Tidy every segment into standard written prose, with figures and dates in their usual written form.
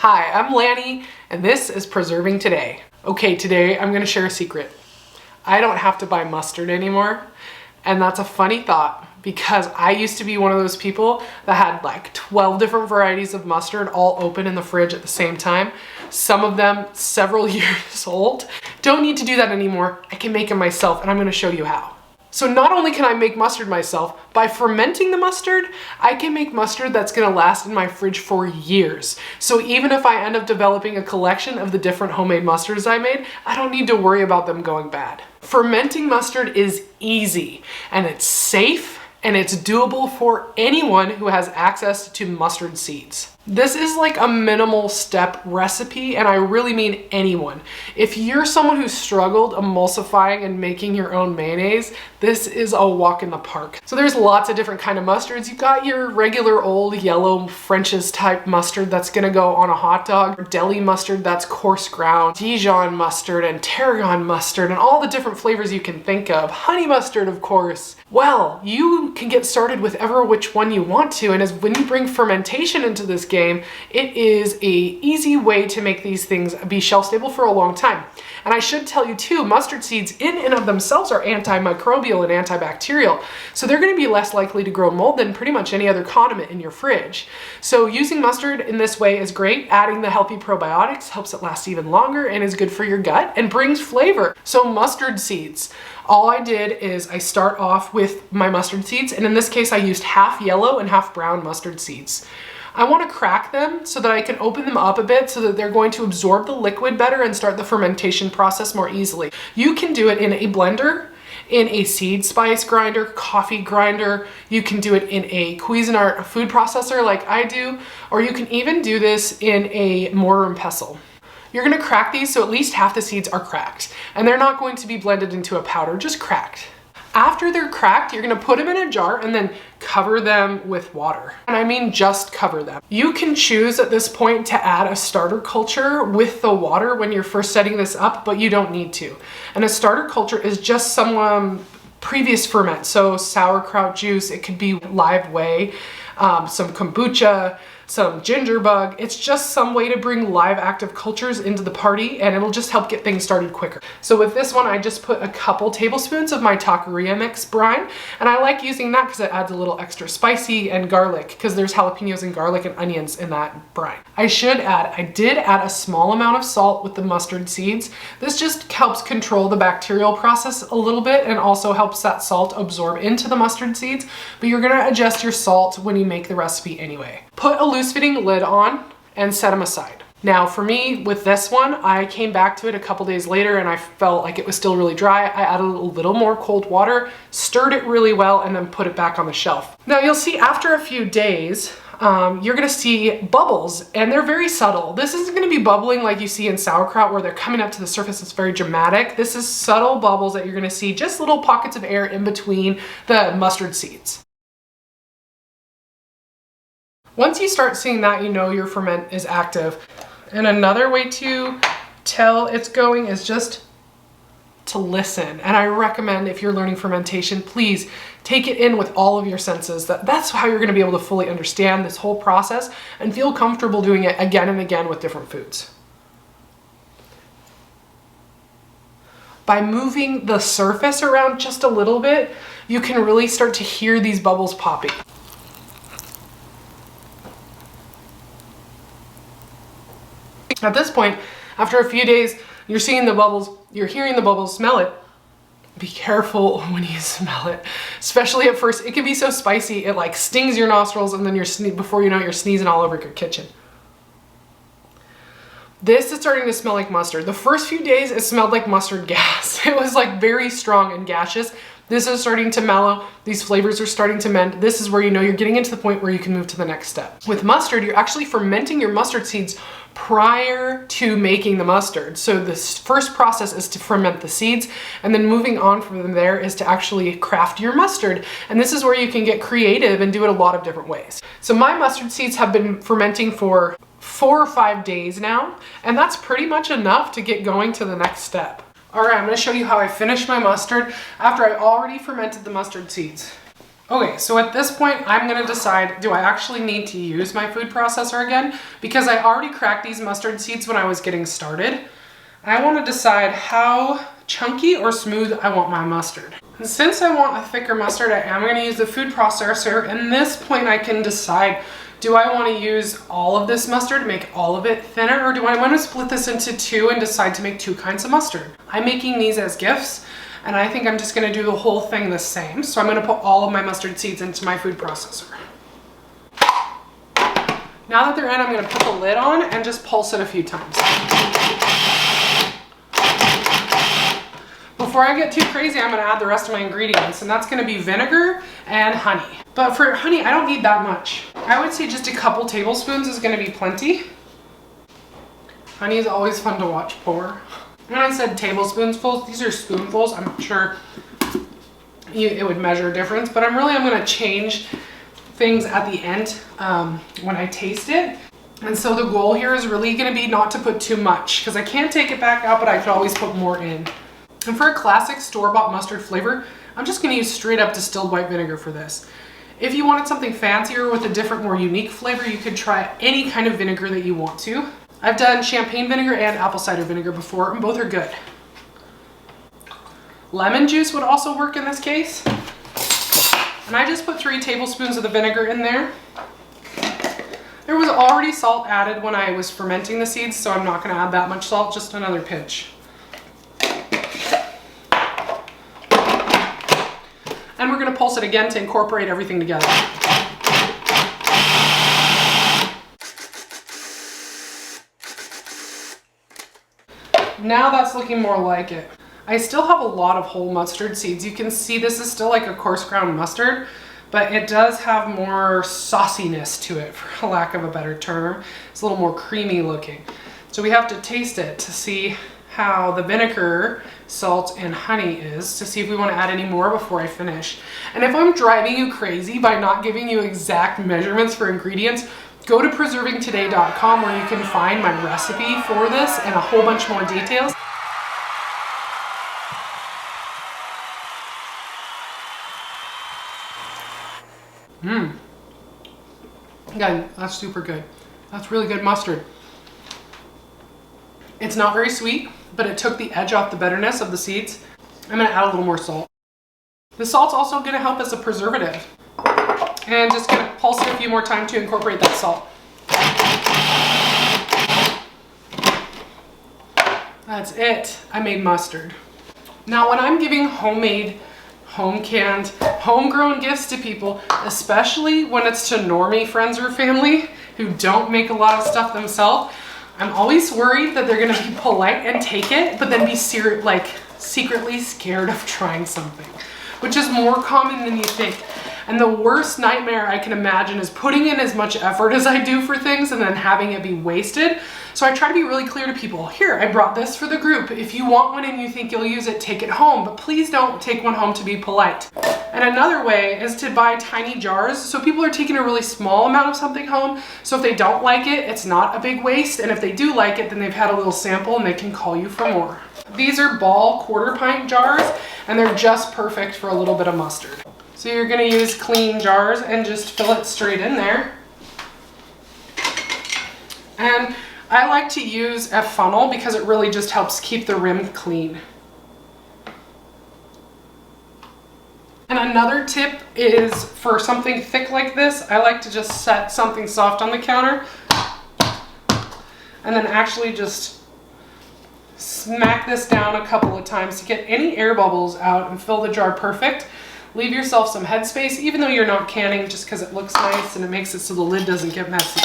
Hi, I'm Lanny, and this is Preserving Today. Okay, today I'm gonna share a secret. I don't have to buy mustard anymore, and that's a funny thought because I used to be one of those people that had like 12 different varieties of mustard all open in the fridge at the same time. Some of them several years old. Don't need to do that anymore. I can make them myself, and I'm gonna show you how. So not only can I make mustard myself, by fermenting the mustard, I can make mustard that's gonna last in my fridge for years. So even if I end up developing a collection of the different homemade mustards I made, I don't need to worry about them going bad. Fermenting mustard is easy, and it's safe, and it's doable for anyone who has access to mustard seeds. This is like a minimal step recipe, and I really mean anyone. If you're someone who struggled emulsifying and making your own mayonnaise, this is a walk in the park. So there's lots of different kind of mustards. You've got your regular old yellow French's type mustard that's gonna go on a hot dog, deli mustard that's coarse ground, Dijon mustard and tarragon mustard, and all the different flavors you can think of. Honey mustard, of course. Well, you can get started with which one you want to, and as when you bring fermentation into this game, it is an easy way to make these things be shelf stable for a long time. And I should tell you too, mustard seeds in and of themselves are antimicrobial and antibacterial. So they're gonna be less likely to grow mold than pretty much any other condiment in your fridge. So using mustard in this way is great. Adding the healthy probiotics helps it last even longer and is good for your gut and brings flavor. So mustard seeds. All I did is I start off with my mustard seeds, and in this case I used half yellow and half brown mustard seeds. I want to crack them so that I can open them up a bit so that they're going to absorb the liquid better and start the fermentation process more easily. You can do it in a blender, in a seed spice grinder, coffee grinder. You can do it in a Cuisinart food processor like I do, or you can even do this in a mortar and pestle. You're gonna crack these so at least half the seeds are cracked, and they're not going to be blended into a powder, just cracked. After they're cracked, you're gonna put them in a jar and then cover them with water. And I mean just cover them. You can choose at this point to add a starter culture with the water when you're first setting this up, but you don't need to. And a starter culture is just some previous ferment. So sauerkraut juice, it could be live whey, some kombucha, some ginger bug. It's just some way to bring live active cultures into the party, and it'll just help get things started quicker. So with this one, I just put a couple tablespoons of my taqueria mix brine, and I like using that because it adds a little extra spicy and garlic, because there's jalapenos and garlic and onions in that brine. I did add a small amount of salt with the mustard seeds. This just helps control the bacterial process a little bit and also helps that salt absorb into the mustard seeds, but you're gonna adjust your salt when you make the recipe anyway. Put a loose fitting lid on and set them aside. Now for me, with this one, I came back to it a couple days later and I felt like it was still really dry. I added a little more cold water, stirred it really well, and then put it back on the shelf. Now you'll see after a few days, you're gonna see bubbles, and they're very subtle. This isn't gonna be bubbling like you see in sauerkraut where they're coming up to the surface. It's very dramatic. This is subtle bubbles that you're gonna see, just little pockets of air in between the mustard seeds. Once you start seeing that, you know your ferment is active. And another way to tell it's going is just to listen. And I recommend, if you're learning fermentation, please take it in with all of your senses. That's how you're gonna be able to fully understand this whole process and feel comfortable doing it again and again with different foods. By moving the surface around just a little bit, you can really start to hear these bubbles popping. At this point, after a few days, you're seeing the bubbles, you're hearing the bubbles, smell it. Be careful when you smell it, especially at first. It can be so spicy, it like stings your nostrils, and then before you know it, you're sneezing all over your kitchen. This is starting to smell like mustard. The first few days, it smelled like mustard gas. It was like very strong and gaseous. This is starting to mellow. These flavors are starting to mend. This is where you know you're getting into the point where you can move to the next step. With mustard, you're actually fermenting your mustard seeds prior to making the mustard. So this first process is to ferment the seeds, and then moving on from there is to actually craft your mustard. And this is where you can get creative and do it a lot of different ways. So my mustard seeds have been fermenting for 4 or 5 days now, and that's pretty much enough to get going to the next step. All right, I'm gonna show you how I finished my mustard after I already fermented the mustard seeds. Okay, so at this point, I'm gonna decide, do I actually need to use my food processor again? Because I already cracked these mustard seeds when I was getting started. I wanna decide how chunky or smooth I want my mustard. And since I want a thicker mustard, I am gonna use the food processor. And this point I can decide, do I wanna use all of this mustard to make all of it thinner, or do I wanna split this into two and decide to make two kinds of mustard? I'm making these as gifts, and I think I'm just gonna do the whole thing the same. So I'm gonna put all of my mustard seeds into my food processor. Now that they're in, I'm gonna put the lid on and just pulse it a few times. Before I get too crazy, I'm gonna add the rest of my ingredients, and that's gonna be vinegar and honey. But for honey, I don't need that much. I would say just a couple tablespoons is gonna be plenty. Honey is always fun to watch pour. When I said tablespoonfuls, these are spoonfuls. I'm sure it would measure a difference, but I'm gonna change things at the end when I taste it. And so the goal here is really gonna be not to put too much, because I can't take it back out, but I could always put more in. And for a classic store-bought mustard flavor, I'm just gonna use straight up distilled white vinegar for this. If you wanted something fancier with a different, more unique flavor, you could try any kind of vinegar that you want to. I've done champagne vinegar and apple cider vinegar before, and both are good. Lemon juice would also work in this case. And I just put 3 tablespoons of the vinegar in there. There was already salt added when I was fermenting the seeds, so I'm not gonna add that much salt, just another pinch. And we're gonna pulse it again to incorporate everything together. Now that's looking more like it. I still have a lot of whole mustard seeds. You can see this is still like a coarse ground mustard, but it does have more sauciness to it, for lack of a better term. It's a little more creamy looking. So we have to taste it to see how the vinegar, salt, and honey is, to see if we want to add any more before I finish. And if I'm driving you crazy by not giving you exact measurements for ingredients, go to preservingtoday.com where you can find my recipe for this and a whole bunch more details. Again, that's super good. That's really good mustard. It's not very sweet, but it took the edge off the bitterness of the seeds. I'm gonna add a little more salt. The salt's also gonna help as a preservative. And just gonna pulse it a few more times to incorporate that salt. That's it. I made mustard. Now when I'm giving homemade, home-canned, homegrown gifts to people, especially when it's to normie friends or family who don't make a lot of stuff themselves, I'm always worried that they're gonna be polite and take it, but then be secretly scared of trying something, which is more common than you think. And the worst nightmare I can imagine is putting in as much effort as I do for things and then having it be wasted. So I try to be really clear to people, here, I brought this for the group. If you want one and you think you'll use it, take it home, but please don't take one home to be polite. And another way is to buy tiny jars. So people are taking a really small amount of something home. So if they don't like it, it's not a big waste. And if they do like it, then they've had a little sample and they can call you for more. These are ball 1/4 pint jars, and they're just perfect for a little bit of mustard. So you're gonna use clean jars and just fill it straight in there. And I like to use a funnel because it really just helps keep the rim clean. And another tip is for something thick like this, I like to just set something soft on the counter and then actually just smack this down a couple of times to get any air bubbles out and fill the jar perfect. Leave yourself some headspace, even though you're not canning, just because it looks nice and it makes it so the lid doesn't get messy.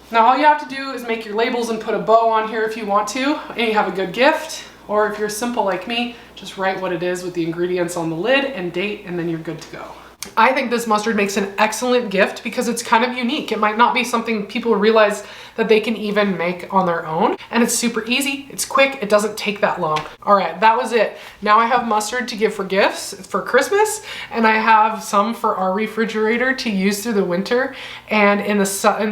Now all you have to do is make your labels and put a bow on here if you want to, and you have a good gift. Or if you're simple like me, just write what it is with the ingredients on the lid and date, and then you're good to go. I think this mustard makes an excellent gift because it's kind of unique. It might not be something people realize that they can even make on their own. And it's super easy, it's quick, it doesn't take that long. All right, that was it. Now I have mustard to give for gifts for Christmas, and I have some for our refrigerator to use through the winter. And in the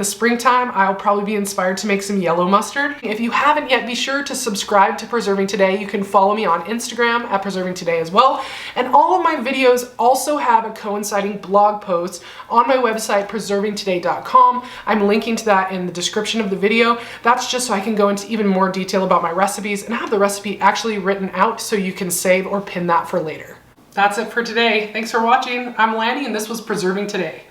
springtime, I'll probably be inspired to make some yellow mustard. If you haven't yet, be sure to subscribe to Preserving Today. You can follow me on Instagram at Preserving Today as well. And all of my videos also have a coinciding blog post on my website, preservingtoday.com. I'm linking to that in the description of the video. That's just so I can go into even more detail about my recipes and have the recipe actually written out so you can save or pin that for later. That's it for today. Thanks for watching. I'm Lanny and this was Preserving Today.